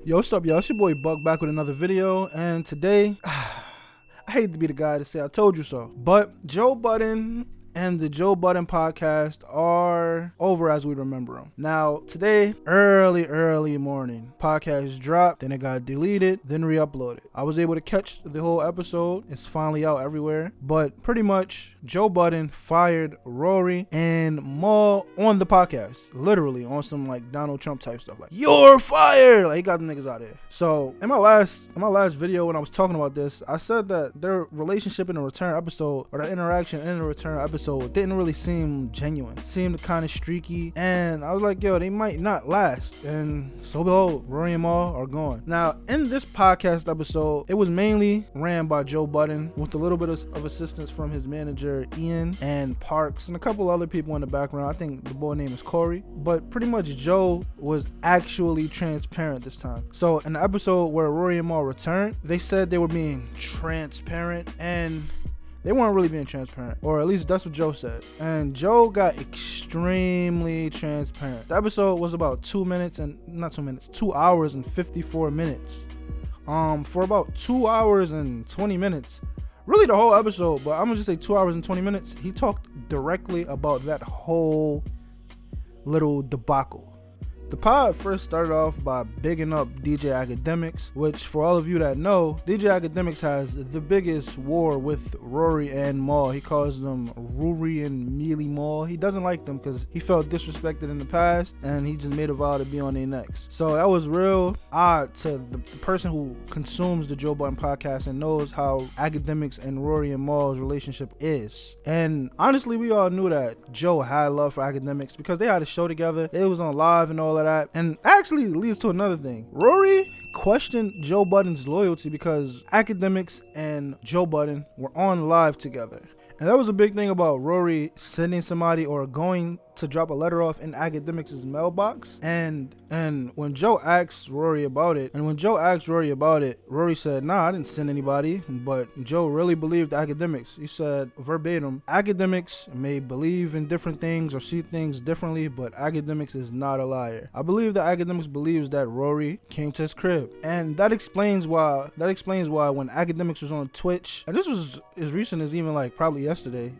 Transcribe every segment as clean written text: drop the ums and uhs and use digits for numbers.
Yo, what's up, y'all? It's your boy Buck back with another video, and today, I hate to be the guy to say I told you so, but Joe Budden and the Joe Budden podcast are over as we remember them. Now, today, early morning, podcast dropped, then it got deleted, then re-uploaded. I was able to catch the whole episode. It's finally out everywhere, but pretty much, Joe Budden fired Rory and Mal on the podcast, literally on some like Donald Trump type stuff, like "You're fired!" Like he got the niggas out of here. So in my last video when I was talking about this, I said that their relationship in the return episode, or the interaction in the return episode, didn't really seem genuine, seemed kind of streaky, and I was like, yo, they might not last. And so behold, Rory and Mal are gone. Now in this podcast episode, it was mainly ran by Joe Budden with a little bit of assistance from his manager Ian and Parks and a couple other people in the background. I think the boy name is Corey, but pretty much Joe was actually transparent this time. So in the episode where Rory and Mal returned, they said they were being transparent, and they weren't really being transparent, or at least that's what Joe said. And Joe got extremely transparent. The episode was about 2 hours and 54 minutes. For about 2 hours and 20 minutes, really the whole episode, but I'm gonna just say 2 hours and 20 minutes, he talked directly about that whole little debacle. The pod first started off by bigging up DJ Academics, which for all of you that know, DJ Academics has the biggest war with Rory and Mal. He calls them Rory and Mal. He doesn't like them because he felt disrespected in the past, and he just made a vow to be on their necks. So that was real odd to the person who consumes the Joe Budden podcast and knows how Academics and Rory and Mal's relationship is. And honestly, we all knew that Joe had love for Academics because they had a show together. It was on live and all of that. And actually leads to another thing. Rory questioned Joe Budden's loyalty because Academics and Joe Budden were on live together. And that was a big thing about Rory sending somebody or going to drop a letter off in Academics' mailbox. And when Joe asked Rory about it, Rory said, nah, I didn't send anybody. But Joe really believed Academics. He said verbatim, Academics may believe in different things or see things differently, but Academics is not a liar. I believe that Academics believes that Rory came to his crib. And that explains why when Academics was on Twitch, and this was as recent as even like probably yesterday,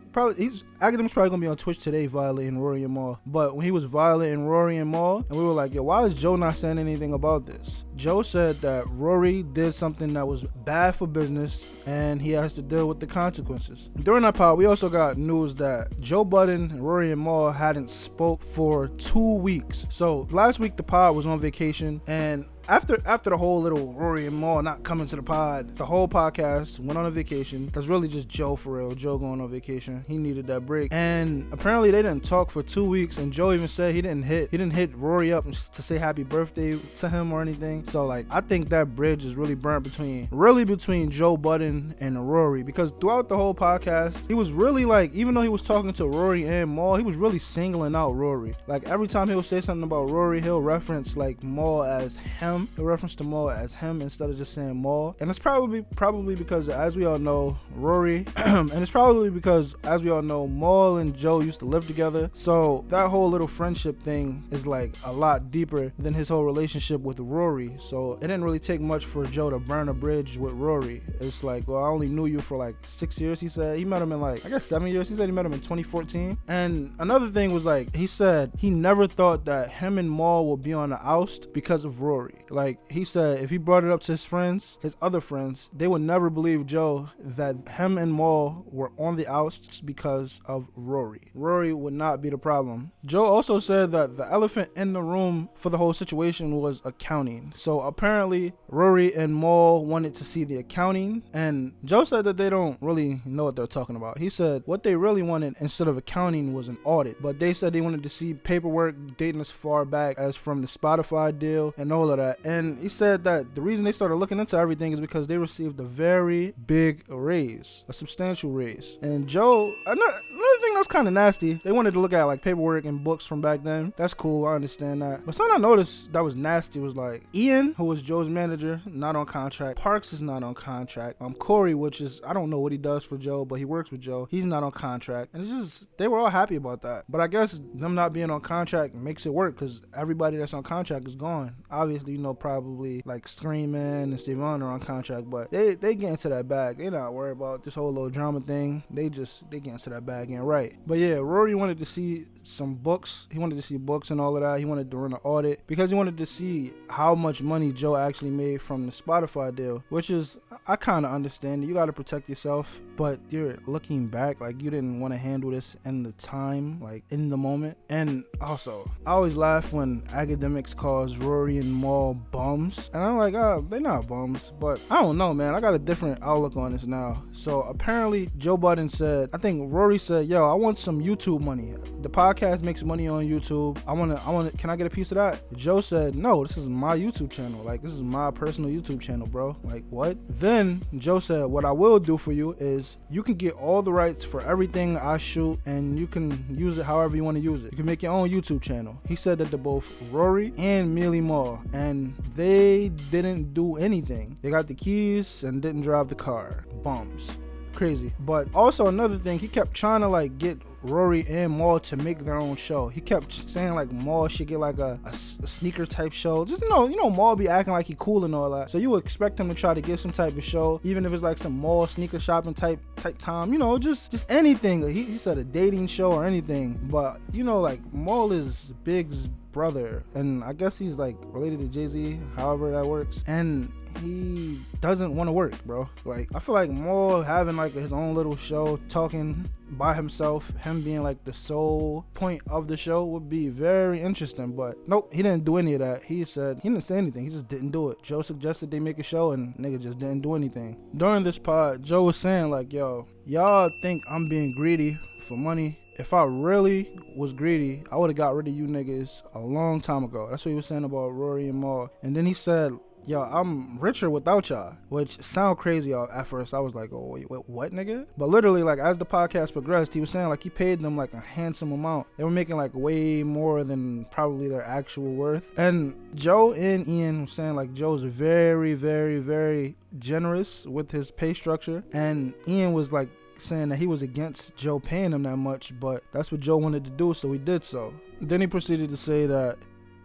Academics probably gonna be on Twitch today violating Rory and Mal. But when he was violating Rory and Mal, and we were like, yo, why is Joe not saying anything about this? Joe said that Rory did something that was bad for business and he has to deal with the consequences. During that pod, we also got news that Joe Budden and Rory and Mal hadn't spoke for 2 weeks. So last week the pod was on vacation, and after the whole little Rory and Mal not coming to the pod, the whole podcast went on a vacation. That's really just Joe for real. Joe going on vacation. He needed that break. And apparently they didn't talk for 2 weeks, and Joe even said he didn't hit Rory up to say happy birthday to him or anything. So like, I think that bridge is really burnt between Joe Budden and Rory, because throughout the whole podcast, he was really like, even though he was talking to Rory and Mal, he was really singling out Rory. Like every time he would say something about Rory, he'll reference like Mal as him. He'll reference to Mal as him instead of just saying Mal. And it's probably because, as we all know, Rory and it's probably because, as we all know, Mal and Joe used to live together. So that whole little friendship thing is like a lot deeper than his whole relationship with Rory. So it didn't really take much for Joe to burn a bridge with Rory. It's like, well, I only knew you for like 6 years, he said. He met him in like, I guess 7 years. He said he met him in 2014. And another thing was like, he said he never thought that him and Mal would be on the oust because of Rory. Like he said, if he brought it up to his other friends, they would never believe Joe that him and Mal were on the ousts because of Rory. Rory would not be the problem. Joe also said that the elephant in the room for the whole situation was accounting. So apparently Rory and Mal wanted to see the accounting, and Joe said that they don't really know what they're talking about. He said what they really wanted instead of accounting was an audit, but they said they wanted to see paperwork dating as far back as from the Spotify deal and all of that. And he said that the reason they started looking into everything is because they received a very big raise, a substantial raise. And Joe, another thing that was kind of nasty, they wanted to look at like paperwork and books from back then. That's cool, I understand that. But something I noticed that was nasty was like Ian, who was Joe's manager, not on contract. Parks is not on contract. Corey, which is, I don't know what he does for Joe, but he works with Joe. He's not on contract. And it's just, they were all happy about that. But I guess them not being on contract makes it work because everybody that's on contract is gone. Obviously, probably like Screaming and Steven are on contract, but they get into that bag. They not worried about this whole little drama thing. They get into that bag and right. But yeah, Rory wanted to see some books. He wanted to see books and all of that. He wanted to run an audit because he wanted to see how much money Joe actually made from the Spotify deal, which is, I kind of understand it. You got to protect yourself, but you're looking back, like you didn't want to handle this in the time, like in the moment. And also, I always laugh when academics calls Rory and Mal bums, and I'm like, oh, they're not bums, but I don't know, man. I got a different outlook on this now. So apparently Joe Budden said, I think Rory said, yo, I want some YouTube money. The podcast makes money on YouTube. I want to, can I get a piece of that? Joe said, no, this is my YouTube channel. Like, this is my personal YouTube channel, bro. Like, what? Then Joe said, what I will do for you is you can get all the rights for everything I shoot, and you can use it however you want to use it. You can make your own YouTube channel. He said that to both Rory and Mal, and they didn't do anything. They got the keys and didn't drive the car. Bums. Crazy. But also another thing, he kept trying to like get Rory and Mal to make their own show. He kept saying like Mal should get like a sneaker type show. Just Mal be acting like he cool and all that. So you would expect him to try to get some type of show, even if it's like some mall sneaker shopping type time. Just anything. He said a dating show or anything. But like Mal is Big's brother, and I guess he's like related to Jay-Z, however that works, and he doesn't want to work, bro. Like, I feel like Mal having like his own little show, talking by himself, him being like the sole point of the show would be very interesting. But nope, he didn't do any of that. He said he didn't say anything. He just didn't do it. Joe suggested they make a show, and nigga just didn't do anything. During this pod, Joe was saying like, yo, y'all think I'm being greedy for money. If I really was greedy, I would have got rid of you niggas a long time ago. That's what he was saying about Rory and Mal. And then he said, yo, I'm richer without y'all, which sound crazy. At first I was like, oh wait, what, nigga? But literally, like, as the podcast progressed, he was saying like he paid them like a handsome amount. They were making like way more than probably their actual worth. And Joe and Ian was saying like Joe's very, very, very generous with his pay structure, and Ian was like saying that he was against Joe paying him that much, but that's what Joe wanted to do, so he did so. Then he proceeded to say that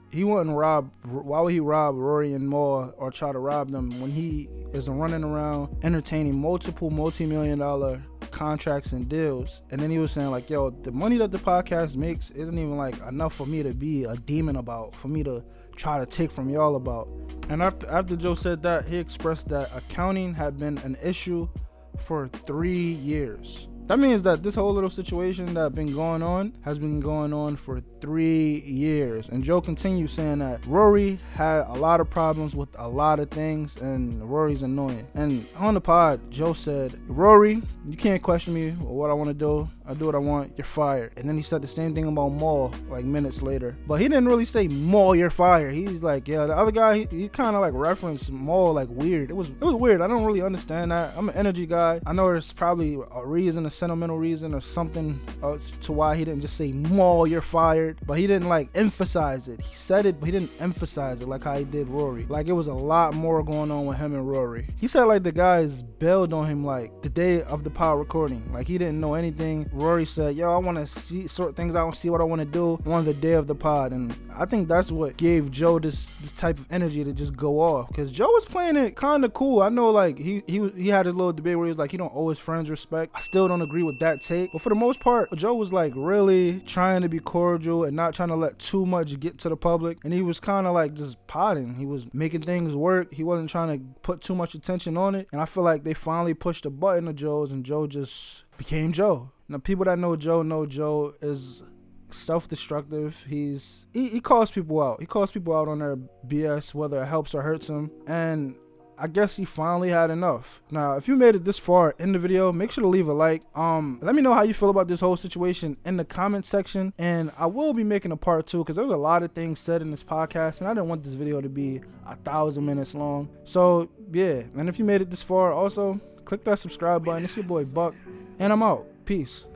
he wouldn't why would he rob Rory and Mal or try to rob them when he is running around entertaining multiple multi-million-dollar contracts and deals? And then he was saying like, yo, the money that the podcast makes isn't even like enough for me to be a demon about, for me to try to take from y'all about. And after Joe said that, he expressed that accounting had been an issue for 3 years. That means that this whole little situation that been going on has been going on for 3 years. And Joe continues saying that Rory had a lot of problems with a lot of things, and Rory's annoying. And on the pod, Joe said, Rory, you can't question me or what I want to do. I do what I want. You're fired. And then he said the same thing about Mal like minutes later. But he didn't really say, Mal, you're fired. He's like, yeah, the other guy, he kind of like referenced Mal like weird. It was weird. I don't really understand that. I'm an energy guy. I know there's probably a reason, a sentimental reason or something to why he didn't just say, Mal, you're fired. But he didn't like emphasize it. He said it, but he didn't emphasize it like how he did Rory. Like, it was a lot more going on with him and Rory. He said like the guys bailed on him like the day of the pod recording. Like, he didn't know anything. Rory said, yo, I want to sort things out and see what I want to do on the day of the pod. And I think that's what gave Joe this type of energy to just go off, because Joe was playing it kind of cool. I know like he had his little debate where he was like, he don't owe his friends respect. I still don't agree with that take, but for the most part, Joe was like really trying to be cordial and not trying to let too much get to the public. And he was kind of like just podding. He was making things work. He wasn't trying to put too much attention on it. And I feel like they finally pushed the button of Joe's, and Joe just became Joe. Now, people that know Joe is self-destructive. He calls people out. He calls people out on their BS, whether it helps or hurts him. And I guess he finally had enough. Now, if you made it this far in the video, make sure to leave a like. Let me know how you feel about this whole situation in the comment section. And I will be making a part 2, because there's a lot of things said in this podcast, and I didn't want this video to be 1,000 minutes long. So yeah, and if you made it this far, also click that subscribe button. It's your boy Buck, and I'm out. Peace.